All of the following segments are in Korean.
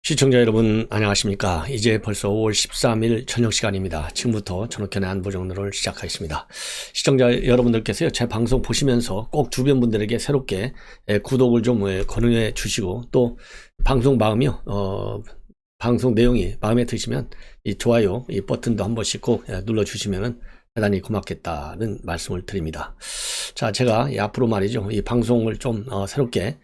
시청자 여러분 안녕하십니까. 이제 벌써 5월 13일 저녁 시간입니다. 지금부터 전옥현의 안보정로를 시작하겠습니다. 시청자 여러분들께서요, 제 방송 보시면서 꼭 주변 분들에게 새롭게 구독을 좀 권유해 주시고, 또 방송 마음이요, 방송 내용이 마음에 드시면 이 좋아요 이 버튼도 한 번씩 꼭 눌러 주시면은 대단히 고맙겠다는 말씀을 드립니다. 자, 제가 앞으로 말이죠, 이 방송을 좀 새롭게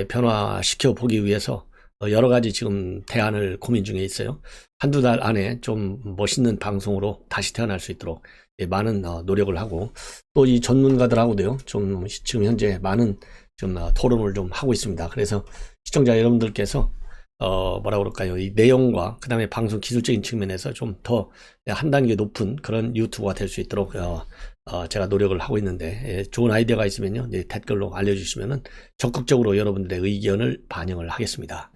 변화시켜 보기 위해서 여러 가지 지금 대안을 고민 중에 있어요. 한두 달 안에 좀 멋있는 방송으로 다시 태어날 수 있도록 많은 노력을 하고, 또 이 전문가들하고도요, 좀 지금 현재 많은 좀 토론을 좀 하고 있습니다. 그래서 시청자 여러분들께서 뭐라 그럴까요? 이 내용과 그 다음에 방송 기술적인 측면에서 좀 더 한 단계 높은 그런 유튜버가 될 수 있도록 제가 노력을 하고 있는데, 좋은 아이디어가 있으면요, 댓글로 알려주시면은 적극적으로 여러분들의 의견을 반영을 하겠습니다.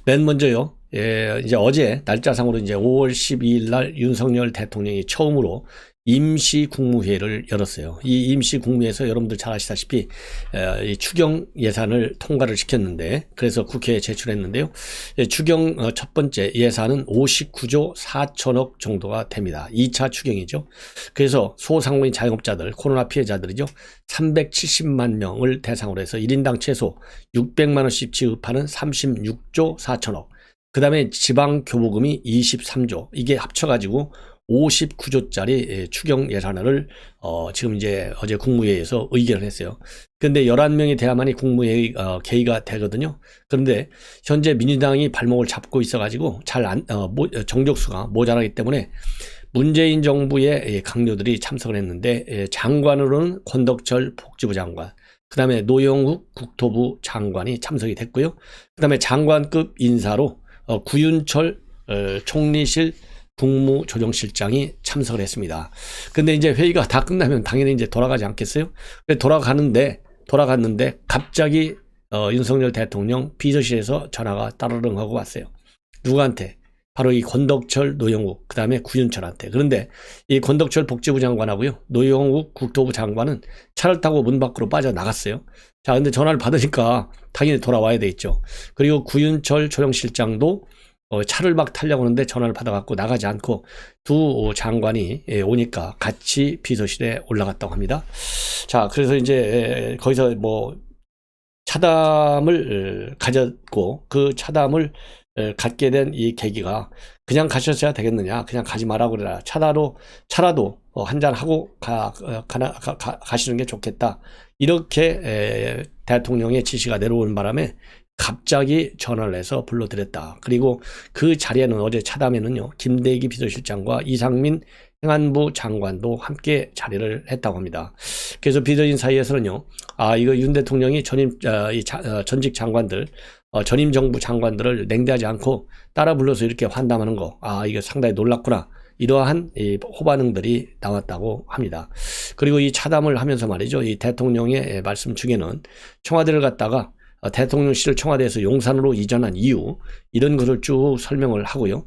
맨 먼저요, 이제 어제 날짜상으로 이제 5월 12일 날 윤석열 대통령이 처음으로 임시 국무회의를 열었어요. 이 임시 국무회에서 여러분들 잘 아시다시피 이 추경 예산을 통과를 시켰는데, 그래서 국회에 제출했는데요. 추경 첫 번째 예산은 59조 4천억 정도가 됩니다. 2차 추경이죠. 그래서 소상공인 자영업자들, 코로나 피해자들이죠, 370만 명을 대상으로 해서 1인당 최소 600만 원씩 지급하는 36조 4천억, 그 다음에 지방교부금이 23조, 이게 합쳐가지고 59조짜리 추경 예산을 지금 이제 어제 국무회의에서 의결을 했어요. 그런데 11명이 돼야만이 국무회의 개의가 되거든요. 그런데 현재 민주당이 발목을 잡고 있어가지고 정족수가 모자라기 때문에 문재인 정부의 강요들이 참석을 했는데, 장관으로는 권덕철 복지부 장관, 그 다음에 노영욱 국토부 장관이 참석이 됐고요. 그 다음에 장관급 인사로 구윤철 총리실 국무조정실장이 참석을 했습니다. 근데 이제 회의가 다 끝나면 당연히 이제 돌아가지 않겠어요? 돌아갔는데 갑자기 윤석열 대통령 비서실에서 전화가 따르릉 하고 왔어요. 누구한테? 바로 이 권덕철, 노영욱, 그 다음에 구윤철한테. 그런데 이 권덕철 복지부 장관하고요, 노영욱 국토부 장관은 차를 타고 문 밖으로 빠져나갔어요. 자, 근데 전화를 받으니까 당연히 돌아와야 되겠죠. 그리고 구윤철 조정실장도 차를 막 타려고 하는데 전화를 받아갖고 나가지 않고 두 장관이 오니까 같이 비서실에 올라갔다고 합니다. 자, 그래서 이제 거기서 뭐 차담을 가졌고, 그 차담을 갖게 된 이 계기가, 그냥 가셨어야 되겠느냐, 그냥 가지 말라고 그래라, 차라도 한잔 하고 가시는 게 좋겠다, 이렇게 대통령의 지시가 내려오는 바람에 갑자기 전화를 해서 불러드렸다. 그리고 그 자리에는, 어제 차담에는요, 김대기 비서실장과 이상민 행안부 장관도 함께 자리를 했다고 합니다. 그래서 비서진 사이에서는요, 이거 윤 대통령이 전직 장관들, 전임 정부 장관들을 냉대하지 않고 따라 불러서 이렇게 환담하는 거, 이거 상당히 놀랍구나, 이러한 호반응들이 나왔다고 합니다. 그리고 이 차담을 하면서 말이죠, 이 대통령의 말씀 중에는 청와대를 갔다가 대통령실을 청와대에서 용산으로 이전한 이유, 이런 것을 쭉 설명을 하고요.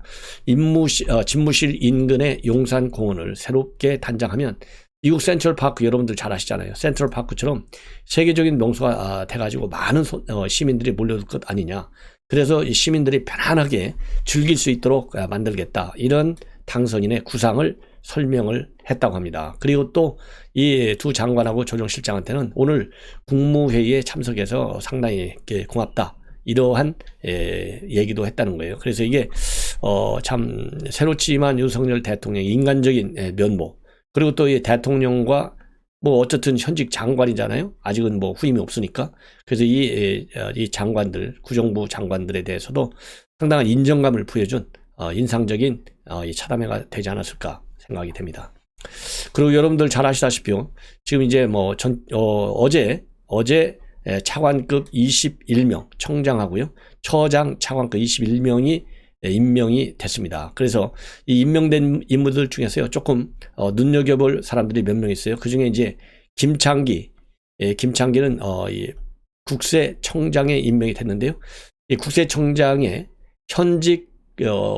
집무실 인근의 용산공원을 새롭게 단장하면 미국 센트럴파크, 여러분들 잘 아시잖아요. 센트럴파크처럼 세계적인 명소가 돼가지고 많은 시민들이 몰려들 것 아니냐. 그래서 이 시민들이 편안하게 즐길 수 있도록 만들겠다, 이런 당선인의 구상을 설명을 했다고 합니다. 그리고 또 이 두 장관하고 조정실장한테는 오늘 국무회의에 참석해서 상당히 고맙다, 이러한 얘기도 했다는 거예요. 그래서 이게 참 새롭지만 윤석열 대통령의 인간적인 면모, 그리고 또 이 대통령과 뭐 어쨌든 현직 장관이잖아요. 아직은 뭐 후임이 없으니까. 그래서 이 장관들, 구정부 장관들에 대해서도 상당한 인정감을 부여준 인상적인 이 차담회가 되지 않았을까 생각이 됩니다. 그리고 여러분들 잘 아시다시피요, 지금 이제 뭐 어제 차관급 21명, 청장하고요, 처장 차관급 21명이 임명이 됐습니다. 그래서 이 임명된 인물들 중에서요, 조금 눈여겨볼 사람들이 몇 명 있어요. 그 중에 이제 김창기는 이 국세청장에 임명이 됐는데요. 이 국세청장의 현직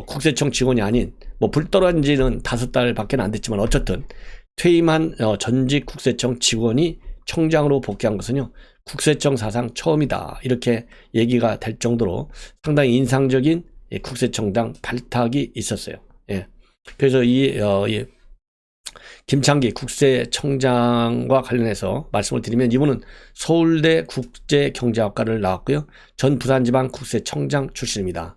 국세청 직원이 아닌, 뭐 불 떨어진 지는 5달밖에 안 됐지만 어쨌든 퇴임한 전직 국세청 직원이 청장으로 복귀한 것은요, 국세청 사상 처음이다, 이렇게 얘기가 될 정도로 상당히 인상적인 국세청장 발탁이 있었어요. 예. 그래서 이 김창기 국세청장과 관련해서 말씀을 드리면 이분은 서울대 국제경제학과를 나왔고요. 전 부산지방 국세청장 출신입니다.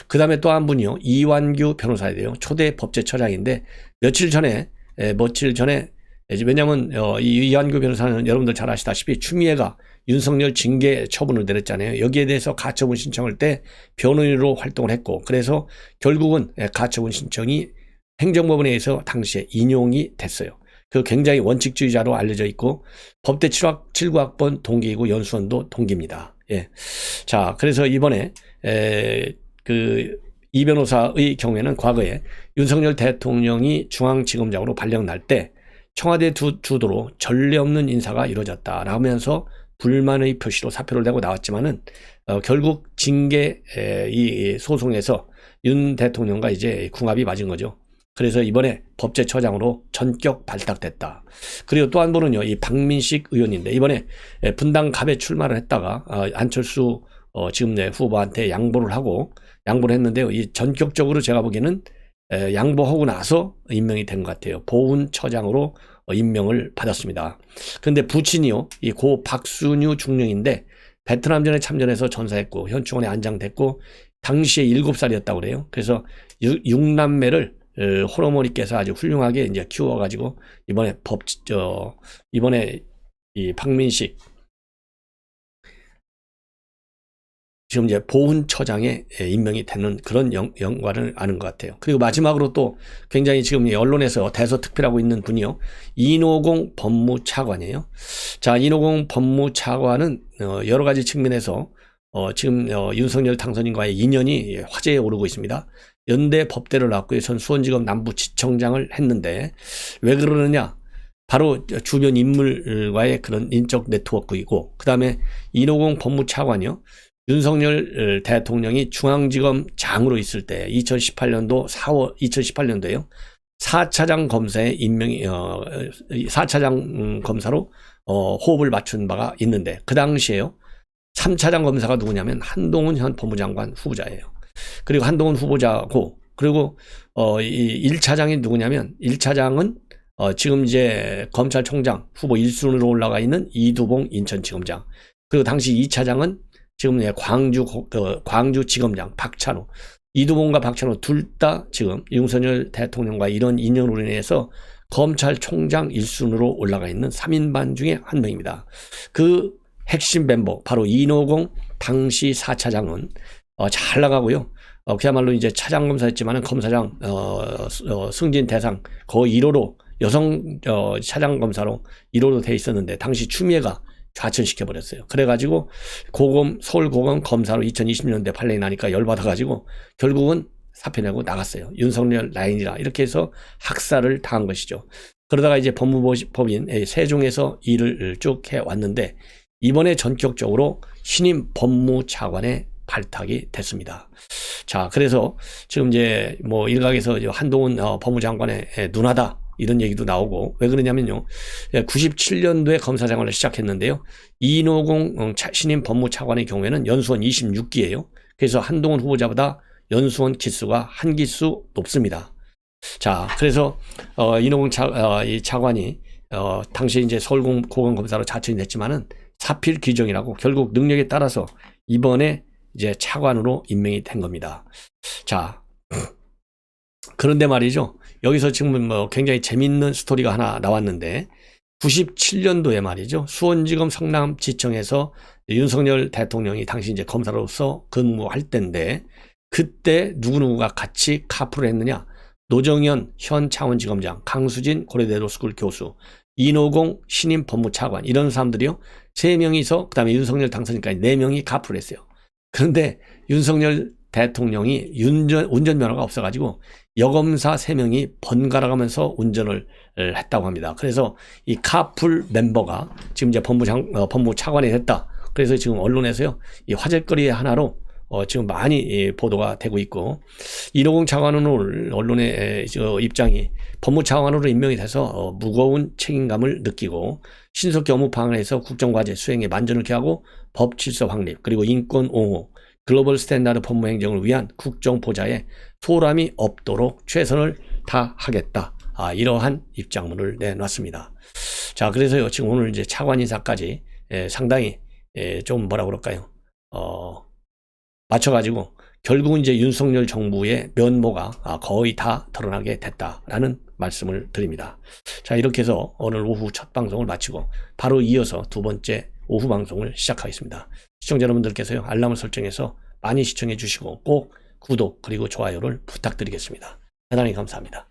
그 다음에 또 한 분이요. 이완규 변호사인데요. 초대 법제처장인데 며칠 전에 왜냐하면 이 이완규 변호사는 여러분들 잘 아시다시피 추미애가 윤석열 징계 처분을 내렸잖아요. 여기에 대해서 가처분 신청할 때 변호인으로 활동을 했고 그래서 결국은 가처분 신청이 행정법원에 의해서 당시에 인용이 됐어요. 그 굉장히 원칙주의자로 알려져 있고 법대 79학번 동기이고 연수원도 동기입니다. 예. 자, 그래서 이번에 이 변호사의 경우에는 과거에 윤석열 대통령이 중앙지검장으로 발령 날 때 청와대 주도로 전례 없는 인사가 이루어졌다라면서 불만의 표시로 사표를 내고 나왔지만은 결국 징계 이 소송에서 윤 대통령과 이제 궁합이 맞은 거죠. 그래서 이번에 법제처장으로 전격 발탁됐다. 그리고 또 한 분은요, 이 박민식 의원인데 이번에 분당 갑에 출마를 했다가 안철수 지금 내 후보한테 양보를 했는데요. 이 전격적으로 제가 보기에는 양보하고 나서 임명이 된 것 같아요. 보훈처장으로 임명을 받았습니다. 그런데 부친이요, 이 고 박순유 중령인데 베트남전에 참전해서 전사했고 현충원에 안장됐고 당시에 7살이었다고 그래요. 그래서 6남매를 호러머니께서 아주 훌륭하게 이제 키워가지고 이번에 이 박민식 지금 이제 보훈처장에 임명이 되는 그런 영광을 아는 것 같아요. 그리고 마지막으로 또 굉장히 지금 언론에서 대서특필하고 있는 분이요. 이노공 법무차관이에요. 자, 이노공 법무차관은 여러 가지 측면에서 지금 윤석열 당선인과의 인연이 화제에 오르고 있습니다. 연대 법대를 나왔고요. 전 수원지검 남부지청장을 했는데 왜 그러느냐? 바로 주변 인물과의 그런 인적 네트워크이고 그 다음에 이노공 법무차관이요. 윤석열 대통령이 중앙지검장으로 있을 때 2018년도에요. 4차장 검사의 임명이 4차장 검사로 호흡을 맞춘 바가 있는데 그 당시에요. 3차장 검사가 누구냐면 한동훈 현 법무장관 후보자예요. 그리고 한동훈 후보자고 그리고 이 1차장이 누구냐면 1차장은 지금 이제 검찰총장 후보 1순위로 올라가 있는 이두봉 인천지검장. 그리고 당시 2차장은 지금 광주지검장 박찬호. 이두봉과 박찬호 둘 다 지금 윤석열 대통령과 이런 인연으로 인해서 검찰총장 1순위로 올라가 있는 3인반 중에 한 명입니다. 그 핵심 멤버 바로 이노공 당시 4차장은 잘 나가고요. 그야말로 이제 차장검사였지만은 검사장 승진 대상 거의 1호로 여성 차장검사로 1호로 돼 있었는데 당시 추미애가 좌천시켜버렸어요. 그래가지고 서울고검 검사로 2020년대 판례이 나니까 열받아가지고 결국은 사표 내고 나갔어요. 윤석열 라인이라 이렇게 해서 학살을 당한 것이죠. 그러다가 이제 법무법인 세종에서 일을 쭉 해왔는데 이번에 전격적으로 신임 법무차관에 발탁이 됐습니다. 자, 그래서 지금 이제 뭐 일각에서 한동훈 법무장관의 누나다 이런 얘기도 나오고 왜 그러냐면요. 97년도에 검사생활을 시작했는데요. 이노공 신임 법무차관의 경우에는 연수원 26기예요. 그래서 한동훈 후보자보다 연수원 기수가 한 기수 높습니다. 자, 그래서 이노공 이 차관이 당시 이제 서울고검검사로 자천이 됐지만은 사필 규정이라고 결국 능력에 따라서 이번에 이제 차관으로 임명이 된 겁니다. 자, 그런데 말이죠. 여기서 지금 뭐 굉장히 재밌는 스토리가 하나 나왔는데 97년도에 말이죠. 수원지검 성남지청에서 윤석열 대통령이 당시 이제 검사로서 근무할 때인데 그때 누구누구가 같이 카풀을 했느냐. 노정현 현 창원지검장, 강수진 고려대 로스쿨 교수, 이노공 신임 법무차관 이런 사람들이요. 3명이서 그다음에 윤석열 당선인까지 4명이 카풀을 했어요. 그런데 윤석열 대통령이 운전면허가 없어가지고 여검사 3명이 번갈아가면서 운전을 했다고 합니다. 그래서 이 카풀 멤버가 지금 이제 법무차관이 됐다. 그래서 지금 언론에서요, 이 화제거리의 하나로 지금 많이 보도가 되고 있고, 이노공 차관은 언론의 입장이 법무차관으로 임명이 돼서 무거운 책임감을 느끼고 신속히 업무 방해해서 국정과제 수행에 만전을 기하고 법 질서 확립 그리고 인권 옹호 글로벌 스탠다드 법무 행정을 위한 국정 보좌에 소홀함이 없도록 최선을 다하겠다. 이러한 입장문을 내놨습니다. 자, 그래서요, 지금 오늘 이제 차관 인사까지 상당히 좀 뭐라 그럴까요? 맞춰가지고 결국은 이제 윤석열 정부의 면모가 거의 다 드러나게 됐다라는 말씀을 드립니다. 자, 이렇게 해서 오늘 오후 첫 방송을 마치고 바로 이어서 두 번째 오후 방송을 시작하겠습니다. 시청자 여러분들께서요, 알람을 설정해서 많이 시청해 주시고 꼭 구독 그리고 좋아요를 부탁드리겠습니다. 대단히 감사합니다.